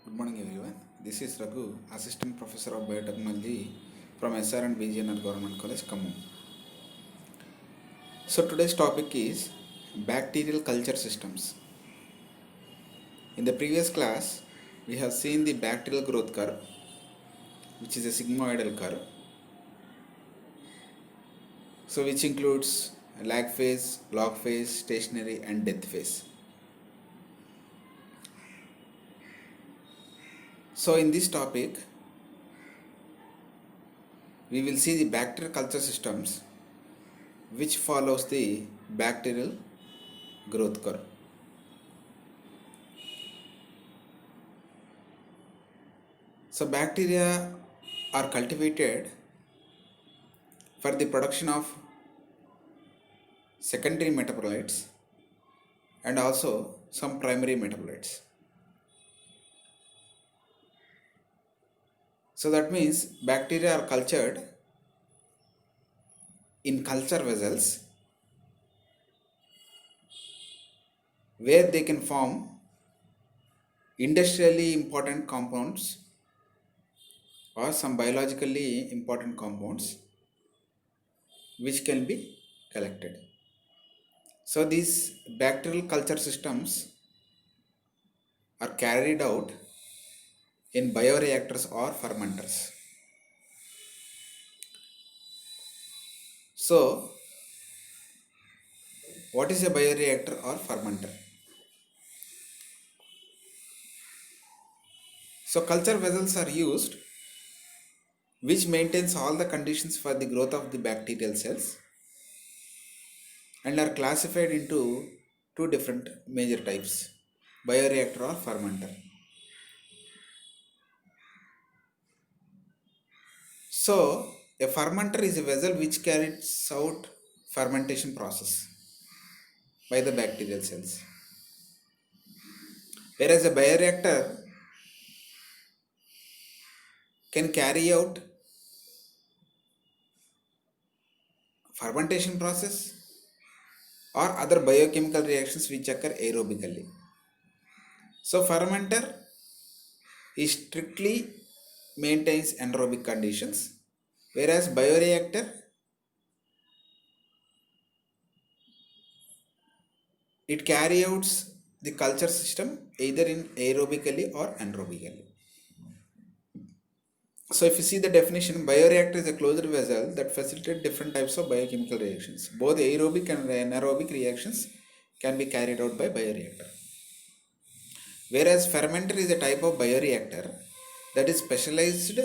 Good morning everyone. This is Raghu, Assistant Professor of Biotechnology from SR and BGNR Government College, Khammam. So today's topic is bacterial culture systems. In the previous class, we have seen the bacterial growth curve, which is a sigmoidal curve. So which includes lag phase, log phase, stationary and death phase. So in this topic, we will see the bacterial culture systems which follows the bacterial growth curve. So bacteria are cultivated for the production of secondary metabolites and also some primary metabolites. So that means bacteria are cultured in culture vessels where they can form industrially important compounds or some biologically important compounds which can be collected. So these bacterial culture systems are carried out in bioreactors or fermenters. So what is a bioreactor or fermenter? So culture vessels are used which maintains all the conditions for the growth of the bacterial cells and are classified into two different major types, bioreactor or fermenter. So a fermenter is a vessel which carries out fermentation process by the bacterial cells, whereas a bioreactor can carry out fermentation process or other biochemical reactions which occur aerobically. So fermenter is strictly maintains anaerobic conditions, whereas bioreactor it carry out the culture system either in aerobically or anaerobically. So if you see the definition, bioreactor is a closed vessel that facilitates different types of biochemical reactions. Both aerobic and anaerobic reactions can be carried out by bioreactor. Whereas fermenter is a type of bioreactor that is specialized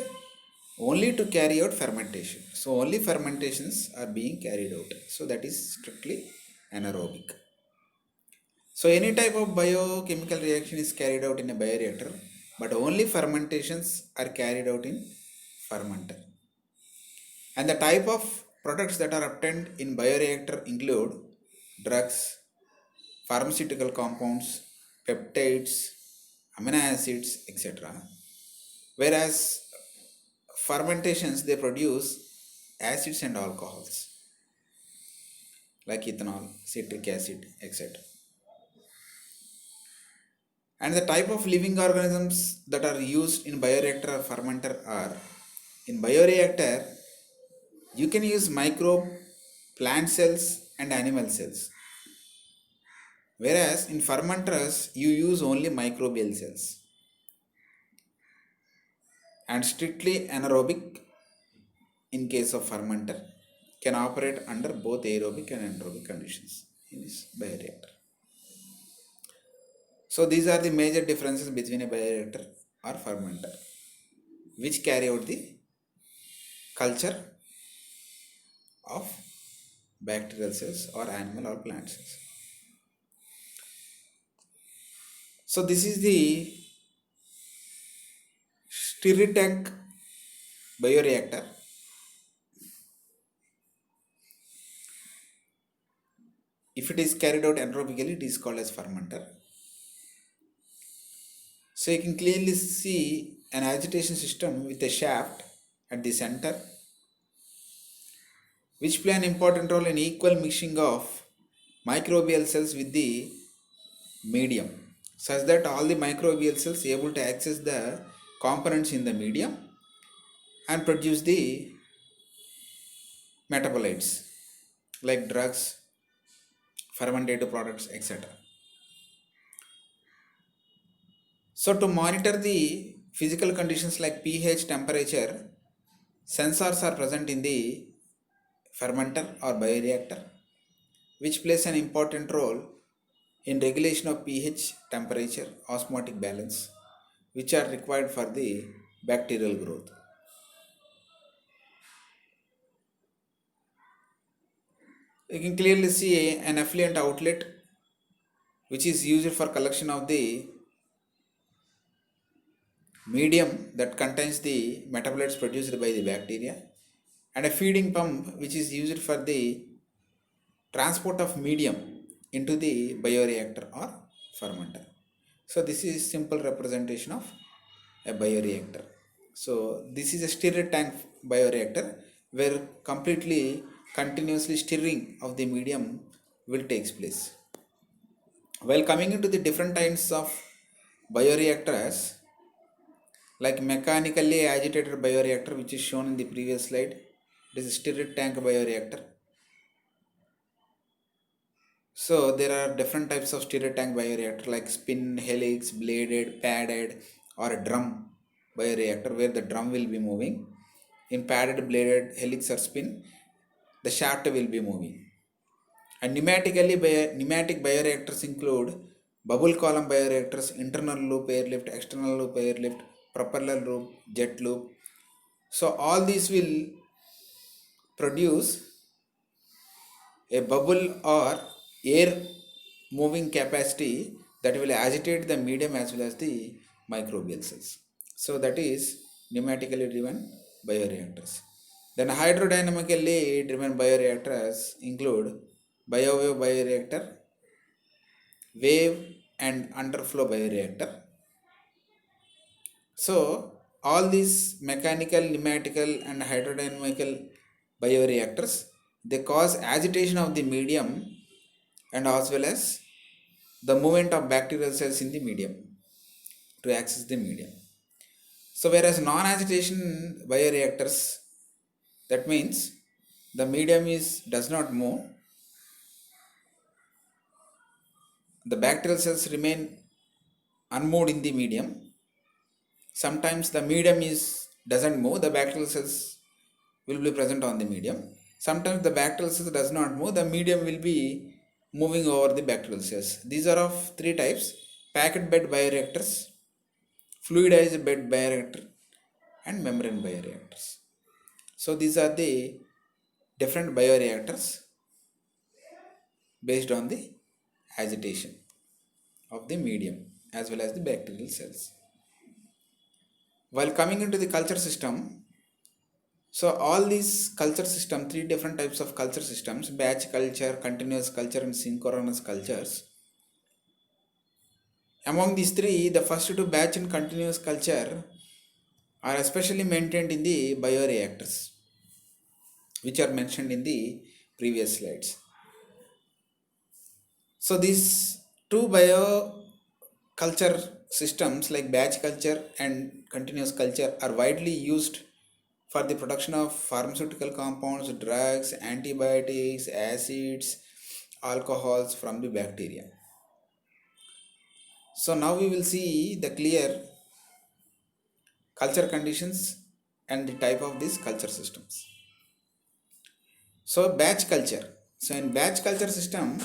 only to carry out fermentation. So only fermentations are being carried out. So that is strictly anaerobic. So any type of biochemical reaction is carried out in a bioreactor, but only fermentations are carried out in fermenter. And the type of products that are obtained in bioreactor include drugs, pharmaceutical compounds, peptides, amino acids, etc. Whereas fermentations they produce acids and alcohols like ethanol, citric acid, etc. And the type of living organisms that are used in bioreactor or fermenter are, in bioreactor you can use microbe, plant cells and animal cells, whereas in fermenters you use only microbial cells, and strictly anaerobic in case of fermenter can operate under both aerobic and anaerobic conditions in this bioreactor. So these are the major differences between a bioreactor or fermenter which carry out the culture of bacterial cells or animal or plant cells. So this is the Stirred-tank bioreactor. If it is carried out anaerobically, it is called as fermenter. So you can clearly see an agitation system with a shaft at the center, which play an important role in equal mixing of microbial cells with the medium. such that all the microbial cells able to access the components in the medium and produce the metabolites like drugs, fermented products, etc. So to monitor the physical conditions like pH, temperature, sensors are present in the fermenter or bioreactor, which plays an important role in regulation of pH, temperature, osmotic balance, which are required for the bacterial growth. You can clearly see an effluent outlet which is used for collection of the medium that contains the metabolites produced by the bacteria, and a feeding pump which is used for the transport of medium into the bioreactor or fermenter. So this is simple representation of a bioreactor. So this is a stirred tank bioreactor where completely continuously stirring of the medium will takes place. While coming into the different kinds of bioreactors, like mechanically agitated bioreactor which is shown in the previous slide, it is a stirred tank bioreactor. So there are different types of stirred tank bioreactor like spin, helix, bladed, padded, or a drum bioreactor where the drum will be moving. In padded, bladed, helix or spin, the shaft will be moving. And pneumatic bioreactors include bubble column bioreactors, internal loop airlift, external loop airlift, propeller loop, jet loop. So all these will produce a bubble or air moving capacity that will agitate the medium as well as the microbial cells. So that is pneumatically driven bioreactors. Then hydrodynamically driven bioreactors include biowave bioreactor, wave and underflow bioreactor. So all these mechanical, pneumatical and hydrodynamical bioreactors, they cause agitation of the medium and as well as the movement of bacterial cells in the medium to access the medium. So whereas non-agitation bioreactors, that means the medium does not move, the bacterial cells remain unmoved in the medium. Sometimes the medium doesn't move, the bacterial cells will be present on the medium. Sometimes the bacterial cells does not move, the medium will be moving over the bacterial cells. These are of three types: packed bed bioreactors, fluidized bed bioreactor, and membrane bioreactors. So these are the different bioreactors based on the agitation of the medium as well as the bacterial cells. While coming into the culture system, so all these culture system, three different types of culture systems: batch culture, continuous culture, and synchronous cultures. Among these three, the first two, batch and continuous culture, are especially maintained in the bioreactors, which are mentioned in the previous slides. So these two culture systems like batch culture and continuous culture are widely used for the production of pharmaceutical compounds, drugs, antibiotics, acids, alcohols from the bacteria. So now we will see the clear culture conditions and the type of these culture systems. So batch culture. So in batch culture system,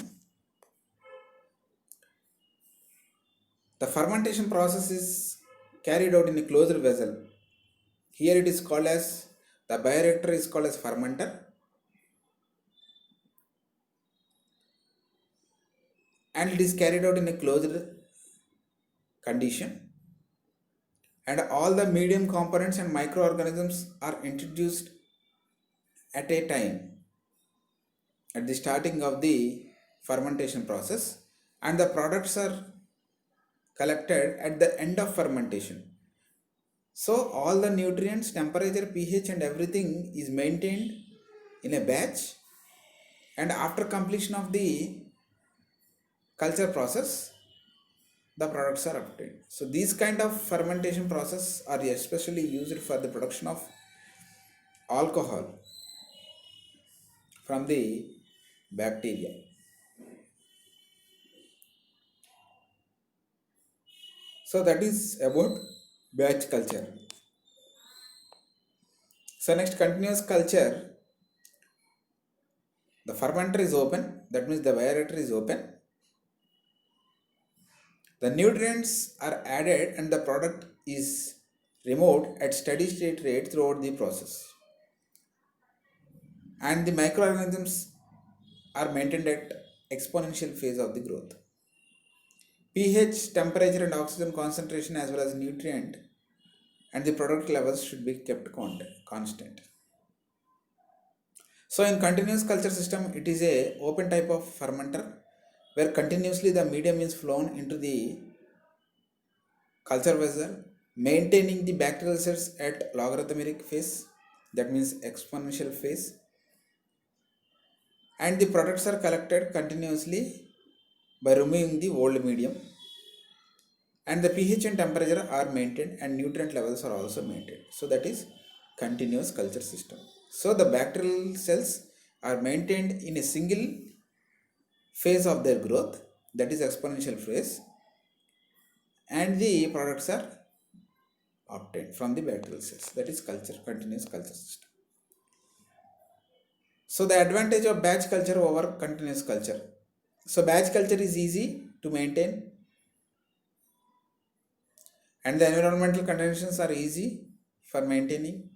the fermentation process is carried out in a closed vessel. Here it is called as, the bioreactor is called as fermenter, and it is carried out in a closed condition, and all the medium components and microorganisms are introduced at a time at the starting of the fermentation process, and the products are collected at the end of fermentation. So all the nutrients, temperature, pH and everything is maintained in a batch, and after completion of the culture process, the products are obtained. So these kind of fermentation process are especially used for the production of alcohol from the bacteria. So that is about batch culture. So next, continuous culture, the fermenter is open, that means the bioreactor is open. The nutrients are added and the product is removed at steady state rate throughout the process. And the microorganisms are maintained at exponential phase of the growth. pH, temperature and oxygen concentration as well as nutrient and the product levels should be kept constant. So in continuous culture system, it is a open type of fermenter where continuously the medium is flown into the culture vessel, maintaining the bacterial cells at logarithmic phase, that means exponential phase, and the products are collected continuously by removing the old medium, and the pH and temperature are maintained and nutrient levels are also maintained. So that is continuous culture system. So the bacterial cells are maintained in a single phase of their growth, that is exponential phase, and the products are obtained from the bacterial cells, that is continuous culture system. So the advantage of batch culture over continuous culture. So batch culture is easy to maintain and the environmental conditions are easy for maintaining.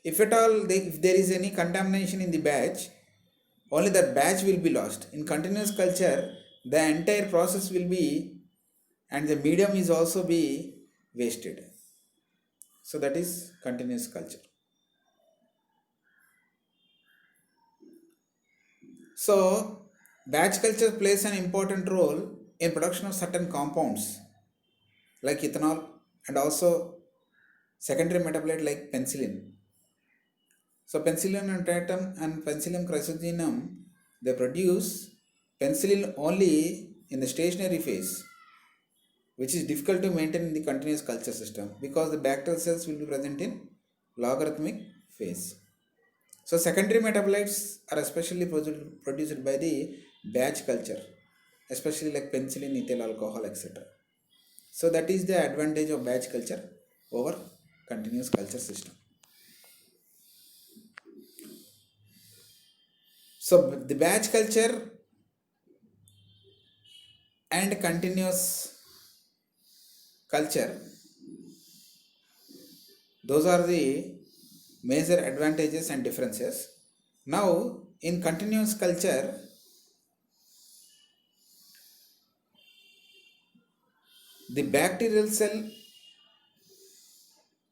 If at all if there is any contamination in the batch, only that batch will be lost. In continuous culture, the entire process will be and the medium is also be wasted. So that is continuous culture. So batch culture plays an important role in production of certain compounds like ethanol and also secondary metabolite like penicillin. So penicillin notatum and penicillium chrysogenum, they produce penicillin only in the stationary phase, which is difficult to maintain in the continuous culture system because the bacterial cells will be present in logarithmic phase. So secondary metabolites are especially produced by the batch culture, especially like penicillin, ethyl alcohol, etc. So that is the advantage of batch culture over continuous culture system. So the batch culture and continuous culture, those are the major advantages and differences. Now in continuous culture, the bacterial cell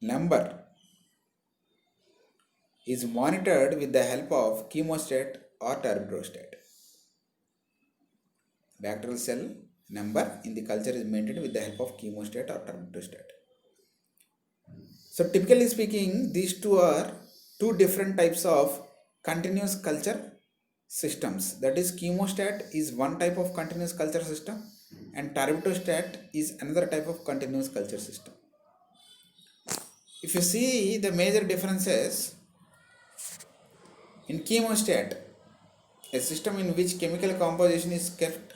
number is monitored with the help of chemostat or turbidostat. Bacterial cell number in the culture is maintained with the help of chemostat or turbidostat. So typically speaking, these two are two different types of continuous culture systems. That is, chemostat is one type of continuous culture system and turbidostat is another type of continuous culture system. If you see the major differences in chemostat, a system in which chemical composition is kept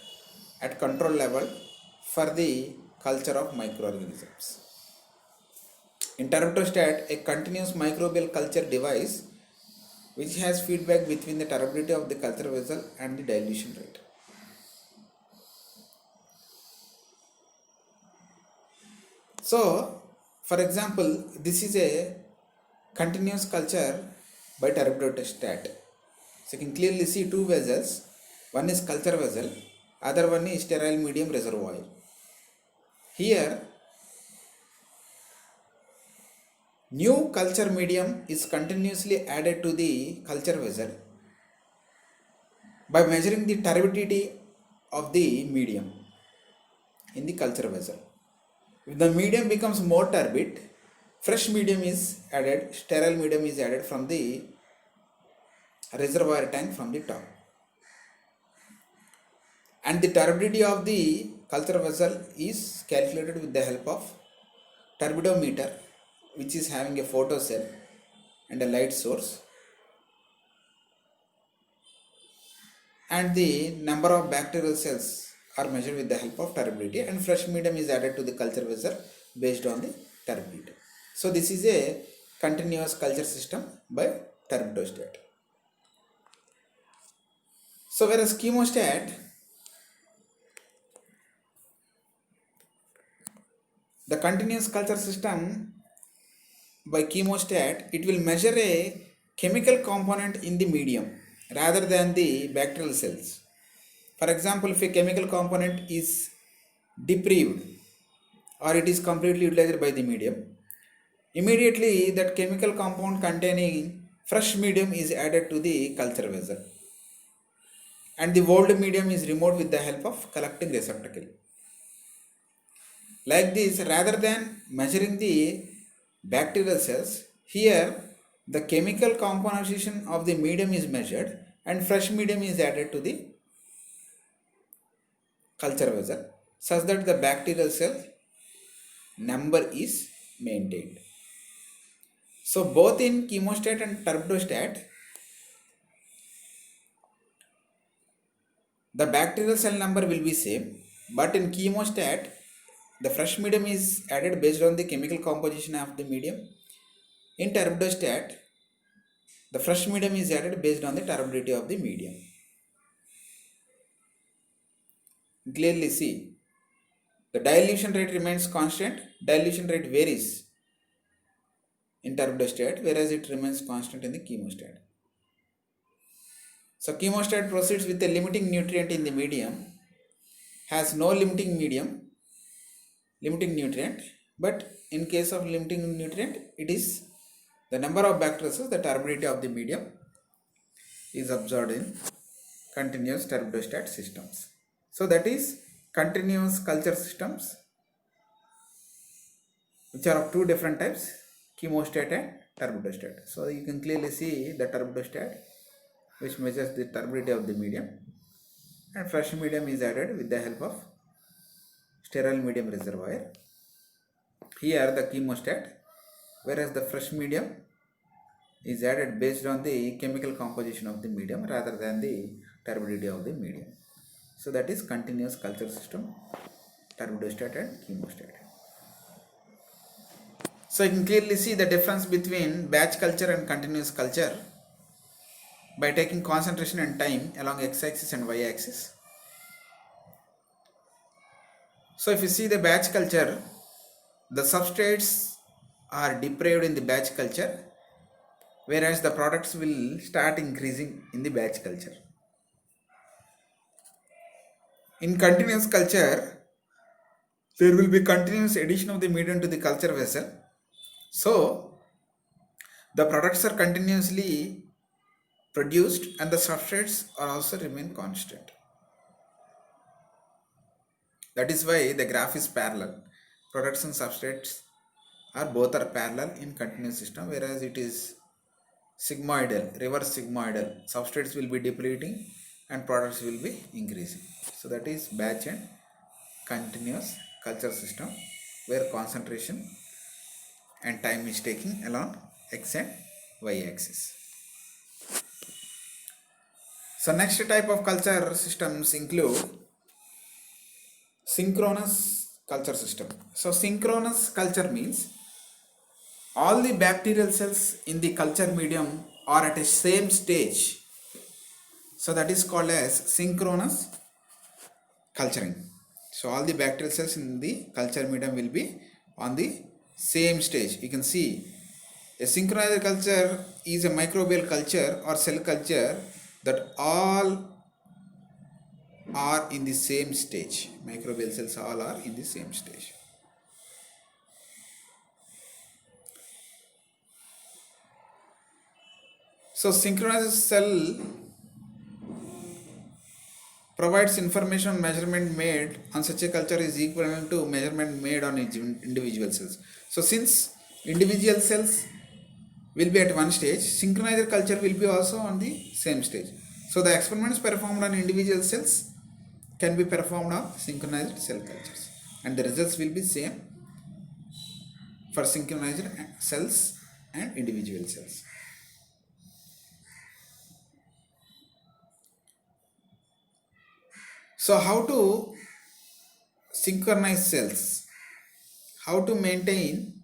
at control level for the culture of microorganisms. In turbidostat, a continuous microbial culture device which has feedback between the turbidity of the culture vessel and the dilution rate. So, for example, this is a continuous culture by turbidostat. So you can clearly see two vessels. One is culture vessel, other one is sterile medium reservoir. Here, new culture medium is continuously added to the culture vessel by measuring the turbidity of the medium in the culture vessel. If the medium becomes more turbid, fresh medium is added, sterile medium is added from the reservoir tank from the top. And the turbidity of the culture vessel is calculated with the help of turbidometer, which is having a photo cell and a light source, and the number of bacterial cells are measured with the help of turbidity, and fresh medium is added to the culture vessel based on the turbidity. So this is a continuous culture system by turbidostat. So whereas chemostat, the continuous culture system by chemostat, it will measure a chemical component in the medium rather than the bacterial cells. For example, if a chemical component is deprived or it is completely utilized by the medium, immediately that chemical compound containing fresh medium is added to the culture vessel, and the old medium is removed with the help of collecting receptacle. Like this, rather than measuring the bacterial cells, here the chemical composition of the medium is measured and fresh medium is added to the culture vessel such that the bacterial cell number is maintained. So both in chemostat and turbidostat, the bacterial cell number will be same, but in chemostat the fresh medium is added based on the chemical composition of the medium. In turbidostat, the fresh medium is added based on the turbidity of the medium. Clearly see, the dilution rate remains constant, dilution rate varies in turbidostat, whereas it remains constant in the chemostat. So chemostat proceeds with a limiting nutrient in the medium, has no limiting nutrient, but in case of limiting nutrient, it is the number of bacterial cells, the turbidity of the medium is observed in continuous turbidostat systems. So that is continuous culture systems, which are of two different types, chemostat and turbidostat. So you can clearly see the turbidostat, which measures the turbidity of the medium, and fresh medium is added with the help of sterile medium reservoir. Here the chemostat, whereas the fresh medium is added based on the chemical composition of the medium rather than the turbidity of the medium. So that is continuous culture system, turbidostat and chemostat. So you can clearly see the difference between batch culture and continuous culture by taking concentration and time along x-axis and y-axis. So if you see the batch culture, the substrates are deprived in the batch culture, whereas the products will start increasing in the batch culture. In continuous culture, there will be continuous addition of the medium to the culture vessel. So the products are continuously produced and the substrates are also remain constant. That is why the graph is parallel. Products and substrates are both are parallel in continuous system, whereas it is sigmoidal, reverse sigmoidal. Substrates will be depleting and products will be increasing. So that is batch and continuous culture system, where concentration and time is taking along x and y axis. So next type of culture systems include synchronous culture system. So synchronous culture means all the bacterial cells in the culture medium are at a same stage. So that is called as synchronous culturing. So all the bacterial cells in the culture medium will be on the same stage. You can see a synchronized culture is a microbial culture or cell culture that all are in the same stage. Microbial cells all are in the same stage. So synchronized cell provides information measurement made on such a culture is equivalent to measurement made on individual cells. So since individual cells will be at one stage, synchronized culture will be also on the same stage. So the experiments performed on individual cells can be performed on synchronized cell cultures, and the results will be same for synchronized cells and individual cells. So how to synchronize cells, how to maintain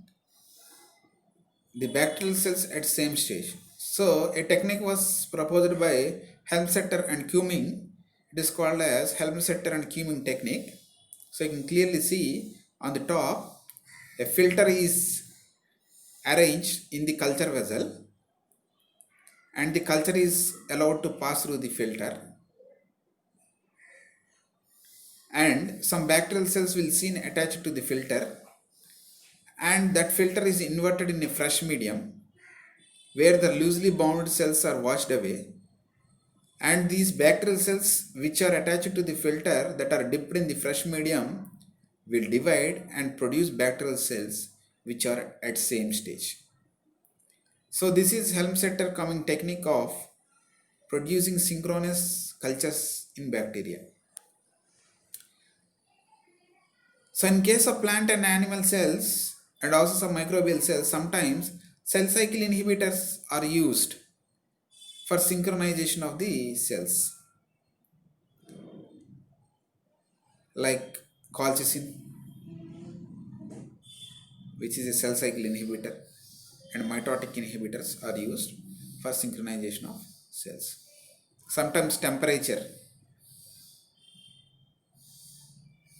the bacterial cells at same stage. So a technique was proposed by Helmstetter and Cumming. It is called as Helmstetter and Cumming technique. So you can clearly see on the top a filter is arranged in the culture vessel, and the culture is allowed to pass through the filter, and some bacterial cells will seen attached to the filter, and that filter is inverted in a fresh medium where the loosely bound cells are washed away, and these bacterial cells which are attached to the filter that are dipped in the fresh medium will divide and produce bacterial cells which are at same stage. So this is Helmstetter Cumming technique of producing synchronous cultures in bacteria. So in case of plant and animal cells and also some microbial cells, sometimes cell cycle inhibitors are used for synchronization of the cells, like colchicine, which is a cell cycle inhibitor, and mitotic inhibitors are used for synchronization of cells. Sometimes temperature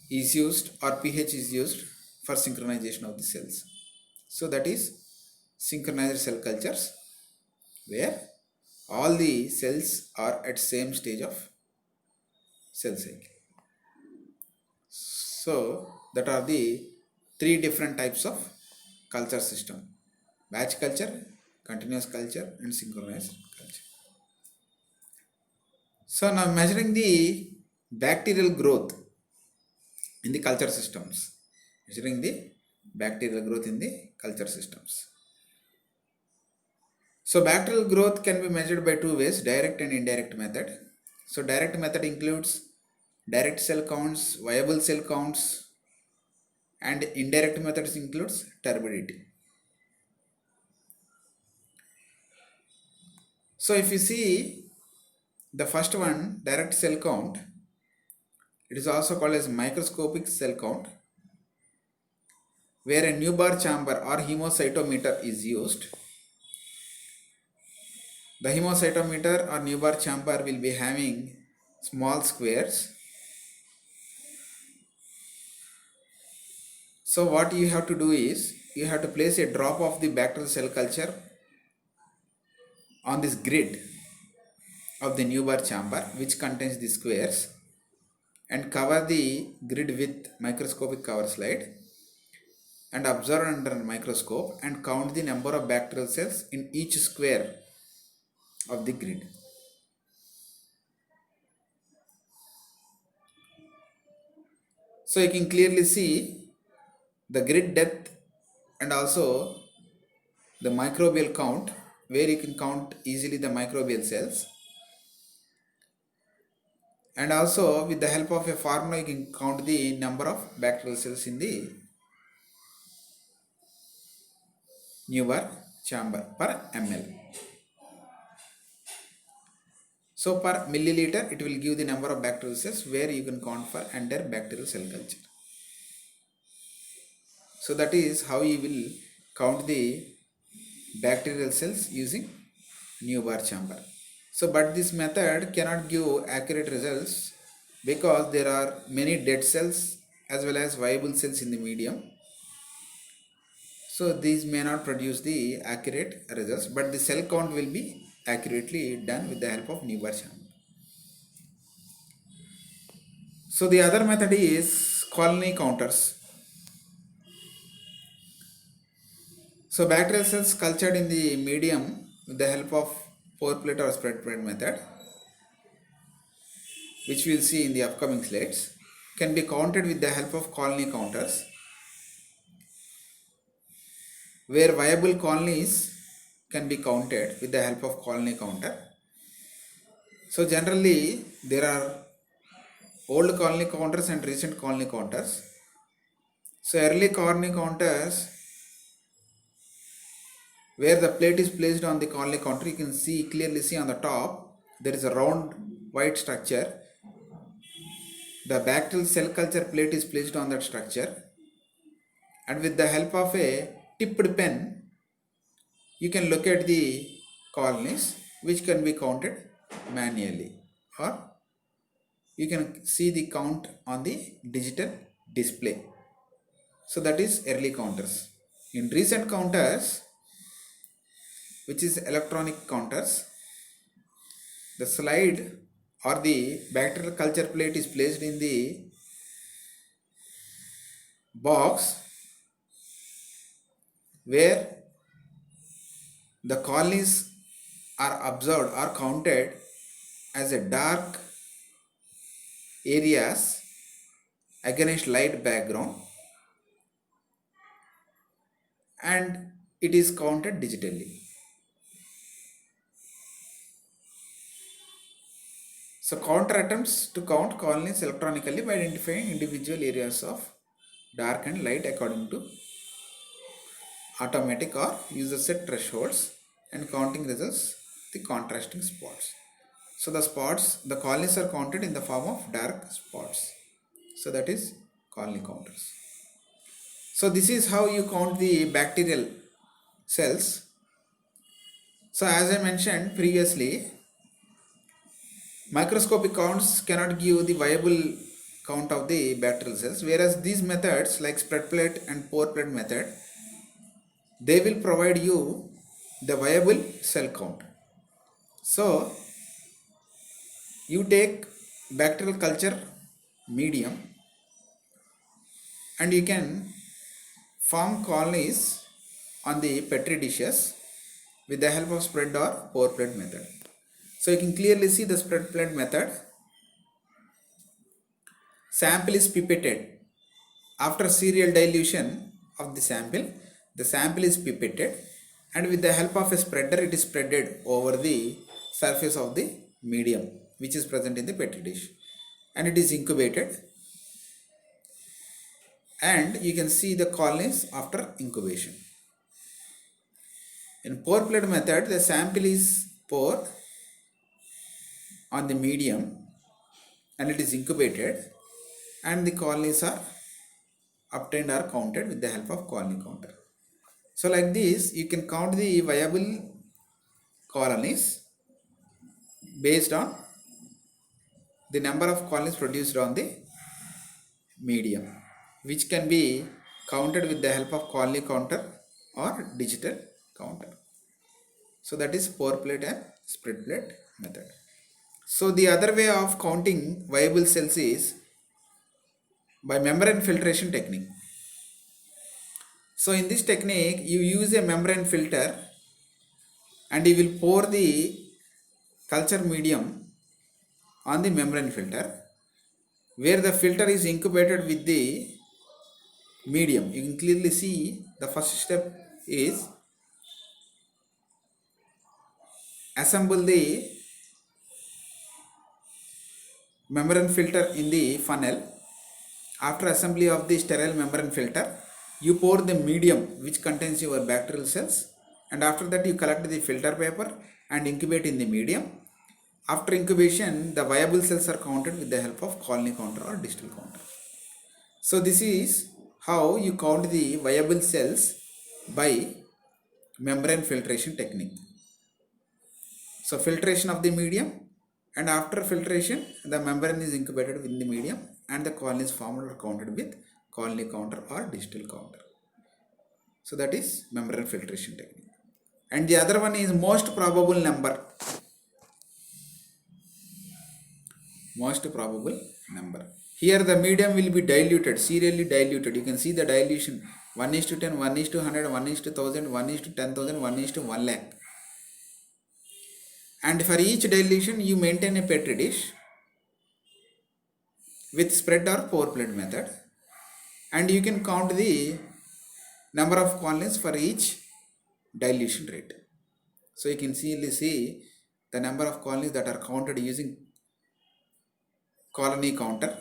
is used or pH is used for synchronization of the cells. So that is synchronized cell cultures where all the cells are at same stage of cell cycle. So that are the three different types of culture system: batch culture, continuous culture, and synchronized culture. So now measuring the bacterial growth in the culture systems. Measuring the bacterial growth in the culture systems. So bacterial growth can be measured by two ways: direct and indirect method. So direct method includes direct cell counts, viable cell counts, and indirect methods includes turbidity. So if you see the first one, direct cell count, it is also called as microscopic cell count, where a Newbar chamber or hemocytometer is used. The hemocytometer or Newbar chamber will be having small squares. So what you have to do is, you have to place a drop of the bacterial cell culture on this grid of the Newbar chamber, which contains the squares, and cover the grid with microscopic cover slide and observe under a microscope and count the number of bacterial cells in each square of the grid. So you can clearly see the grid depth and also the microbial count, where you can count easily the microbial cells, and also with the help of a formula you can count the number of bacterial cells in the Newbar chamber per ml. So per milliliter it will give the number of bacterial cells where you can count for entire bacterial cell culture. So that is how you will count the bacterial cells using Newbar chamber. So but this method cannot give accurate results because there are many dead cells as well as viable cells in the medium. So these may not produce the accurate results, but the cell count will be accurately done with the help of Newbar chamber. So the other method is colony counters. So bacterial cells cultured in the medium with the help of pour plate or spread plate method, which we will see in the upcoming slides, can be counted with the help of colony counters, where viable colonies can be counted with the help of colony counter. So generally there are old colony counters and recent colony counters. So early colony counters, where the plate is placed on the colony counter, you can clearly see on the top there is a round white structure. The bacterial cell culture plate is placed on that structure, and with the help of a tipped pen you can look at the colonies which can be counted manually, or you can see the count on the digital display. So that is early counters. In recent counters, which is electronic counters, the slide or the bacterial culture plate is placed in the box where the colonies are observed or counted as a dark areas against light background, and it is counted digitally. So counter attempts to count colonies electronically by identifying individual areas of dark and light according to automatic or user set thresholds, and counting results the contrasting spots. So the colonies are counted in the form of dark spots. So that is colony counters. So this is how you count the bacterial cells. So as I mentioned previously, microscopic counts cannot give the viable count of the bacterial cells, whereas these methods like spread plate and pour plate method, they will provide you the viable cell count. So you take bacterial culture medium and you can form colonies on the petri dishes with the help of spread or pour plate method. So you can clearly see the spread plate method. Sample is pipetted. After serial dilution of the sample is pipetted, and with the help of a spreader it is spreaded over the surface of the medium which is present in the petri dish, and it is incubated, and you can see the colonies after incubation. In pour plate method, the sample is poured on the medium and it is incubated, and the colonies are obtained or counted with the help of colony counter. So like this you can count the viable colonies based on the number of colonies produced on the medium, which can be counted with the help of colony counter or digital counter. So that is pour plate and spread plate method. So the other way of counting viable cells is by membrane filtration technique. So in this technique you use a membrane filter and you will pour the culture medium on the membrane filter, where the filter is incubated with the medium. You can clearly see the first step is assemble the membrane filter in the funnel. After assembly of the sterile membrane filter, you pour the medium which contains your bacterial cells, and after that you collect the filter paper and incubate in the medium. After incubation, the viable cells are counted with the help of colony counter or digital counter. So this is how you count the viable cells by membrane filtration technique. So filtration of the medium, and after filtration the membrane is incubated within the medium and the colonies formed are counted with colony counter or digital counter. So that is membrane filtration technique. And the other one is most probable number. Most probable number. Here the medium will be diluted, serially diluted. You can see the dilution 1:10, 1:100, 1:1000, 1:10,000, 1:1 lakh. And for each dilution you maintain a petri dish with spread or pour plate method, and you can count the number of colonies for each dilution rate. So you can see the number of colonies that are counted using colony counter.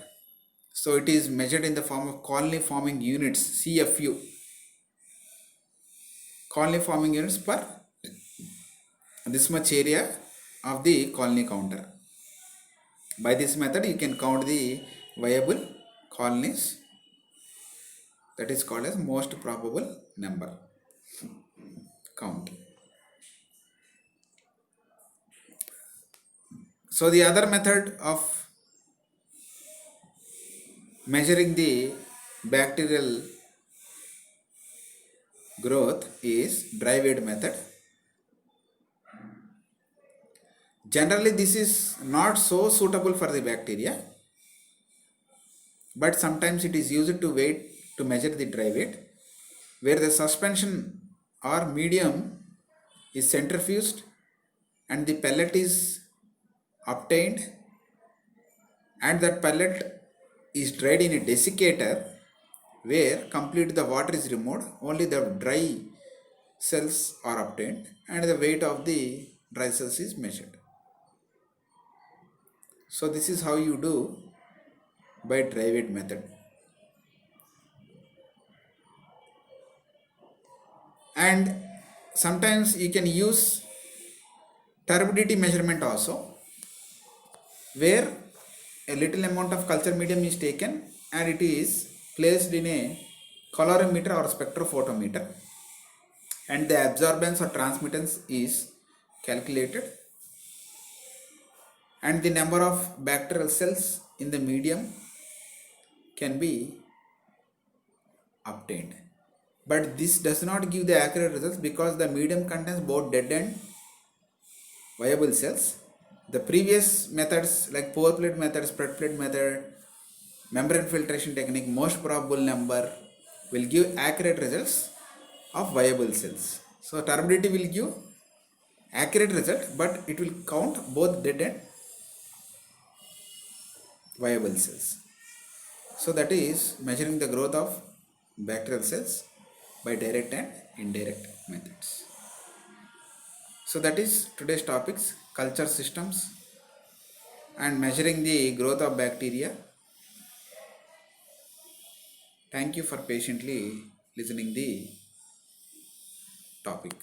So it is measured in the form of colony forming units, CFU, colony forming units per this much area of the colony counter. By this method you can count the viable colonies, that is called as most probable number count. So the other method of measuring the bacterial growth is dry weight method. Generally this is not so suitable for the bacteria, but sometimes it is used to measure the dry weight, where the suspension or medium is centrifuged and the pellet is obtained, and that pellet is dried in a desiccator where completely the water is removed, only the dry cells are obtained and the weight of the dry cells is measured. So this is how you do by dry weight method. And sometimes you can use turbidity measurement also, where a little amount of culture medium is taken and it is placed in a colorimeter or spectrophotometer, and the absorbance or transmittance is calculated, and the number of bacterial cells in the medium can be obtained. But this does not give the accurate results because the medium contains both dead and viable cells. The previous methods like pore plate method, spread plate method, membrane filtration technique, most probable number will give accurate results of viable cells. So turbidity will give accurate result, but it will count both dead and viable cells. So that is measuring the growth of bacterial cells by direct and indirect methods. So that is today's topics, culture systems and measuring the growth of bacteria. Thank you for patiently listening the topic.